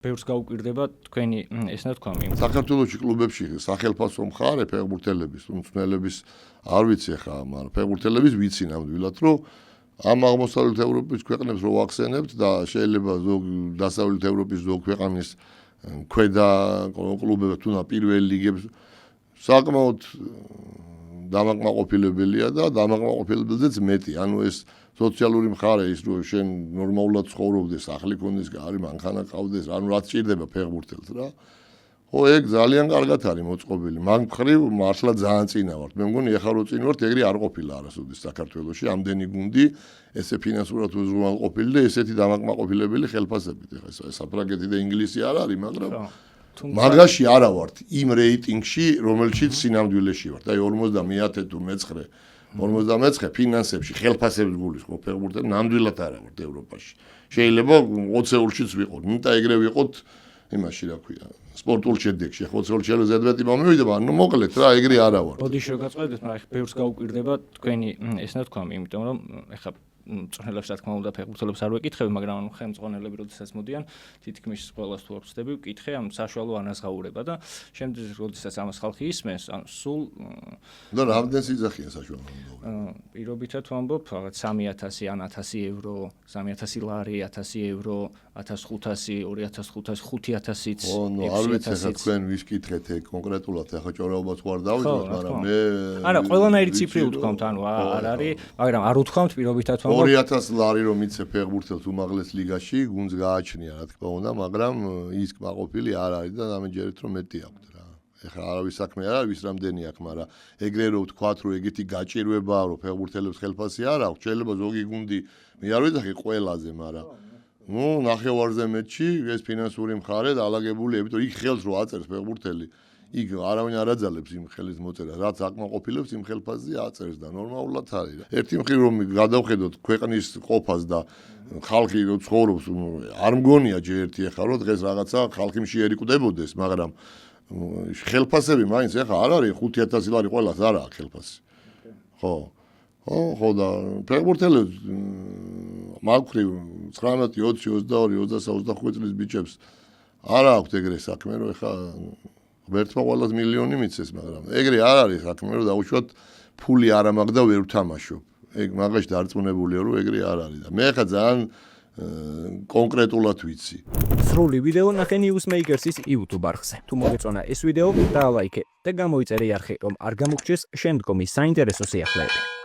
ბევრს გაუკვირდება თქვენი ეს ნათქვა იმ საქართველოში კლუბებში სახელფასო მხარე ფეხბურთელების, მწვრთნელების არ ვიცი ხა, მაგრამ ფეხბურთელების ვიცი ნამდვილად, რომ ამ აღმოსავლეთ ევროპის ქვეყნებს რო ვახსენებთ და შეიძლება ზოგ დასავლეთ ევროპის ზოგ ქვეყნის ქვედა კლუბებს თუნდაც პირველ ლიგებს საკმაოდ დამაკმაყოფილებელია და დამაკმაყოფილებელზეც მეტი. ანუ ეს სოციალური მხარე ის რომ შენ ნორმალურად ცხოვრობდეს, სახლი ქონდეს, გარი მანქანა ყავდეს, ანუ რაც ჭირდება ფეხბურთელს რა. ხო, ეგ ძალიან კარგად არის მოწყობილი. მაგ მხრივ მართლა ძალიან წინა ვართ. მე მგონი ეხლა რო წინ ვართ, ეგრე არ ყოფილა არასოდეს საქართველოში ამდენი გუნდი, ესე ფინანსურად უზრუნველყოფილი და ესეთი დამაკმაყოფილებელი ხელფასებით. ეხლა საფრანგეთი და ინგლისი არ არის, მაგრამ მაგაში არა ვართ იმ რეიტინგში, რომელშიც სინამდვილეში ვართ. აი 50 თუ მე-9 59 ფინანსებში ხელფასებს გულისხმობ ფეხბურთელს ნამდვილად არა ვართ ევროპაში. შეიძლება 20-ულშიც ვიყოთ, ნუ და ეგრე ვიყოთ იმაში რა ქვია, სპორტულ შედეგში. 20-ულ შეიძლება ზედმეტი მომივიდა, ანუ მოკლედ რა, ეგრე არა ვართ. ბოდიში რო გაწყვეტეთ, მაგრამ ეხლა ბევრს გაუკვირდება თქვენი ეს ნათქვამი, იმიტომ რომ ეხლა მწვრთნელებს რა თქმა უნდა ფეხბურთელებს არ ვეკითხები, მაგრამ ანუ ხელმძღვანელები როდესაც მოდიან, თითქმის ყველას თუ არ ვწდები, ვკითხე ამ საშუალო ანაზღაურება და შემდეგ როდესაც ამას ხალხი ისმენს, ანუ სულ და რამდენს იძახიან საშუალო ანაზღაურება? პირობითად ვამბობ, რაღაც 3000 ან 1000 евро, 3000 ლარი, 1000 евро, 1500, 2500, 5000-იც. ო, ნუ არ ვიცი ხა თქვენ ვის კითხეთ ეგ კონკრეტულად, ახლა ჭორაობას თუ არ დავიწყოთ, მაგრამ მე არა, ყველანაირი ციფრი უთქვამთ, ანუ არ არის, მაგრამ არ უთქვამთ პირობითად ვამბობ 2000 ლარი რომ მიცე ფეხბურთელს უმაღლეს ლიგაში, გუნდს გააჩნია რა თქმა უნდა, მაგრამ ის კმაყოფილი არ არის და ამეჯერეთ რომ მეტი აქვს რა. ეხლა არავის საქმე არ არის, რამდენი აქვს, მაგრამ ეგრე რომ ვთქვათ, რომ ეგეთი გაჭირვებაა, რომ ფეხბურთელებს ხელფასი არ აქვს, შეიძლება ზოგი გუნდი მე არ ვეძახი ყველაზე, მაგრამ ნუ ნახევარზე მეტში ეს ფინანსური მხარე დაალაგებული, იმიტომ იქ ხელს რო აწერს ფეხბურთელი იქ არავინ არ აძალებს იმ ხელის მოწერას, რაც აკმაყოფილებს იმ ხელფასზე აწერს და ნორმალურად არის რა. ერთი მხრივ რომ გადავხედოთ ქვეყნის ყოფას და ხალხი რო ცხოვრობს, არ მგონია ჯერ ერთი ახლა რომ დღეს რაღაცა ხალხი შეერიკვდებოდეს, მაგრამ ხელფასები მაინც ახლა არ არის 5000 ლარი ყველას არ აქვს ხელფასი. ხო. ხო და ფეხბურთელებს მაგ მხრივ 19, 20, 22, 23, 25 წლის ბიჭებს არ აქვს ეგრე საქმე, რომ ახლა ერთმა ყველას მილიონი მიცეს, მაგრამ ეგრე არ არის საქმე, რომ დაუშვათ ფული არ ამაქვს და ვერ ვთამაშობ. ეგ მაგაში დარწმუნებულია, რომ ეგრე არ არის და მე ხა ძალიან კონკრეტულად ვიცი. სრული ვიდეო ნახე Newsmakers-ის YouTube არხზე. თუ მოგეწონა ეს ვიდეო, დაალაიქე და გამოიწერე არხი, რომ არ გამოგჩეს შემდგომი საინტერესო სიახლეები.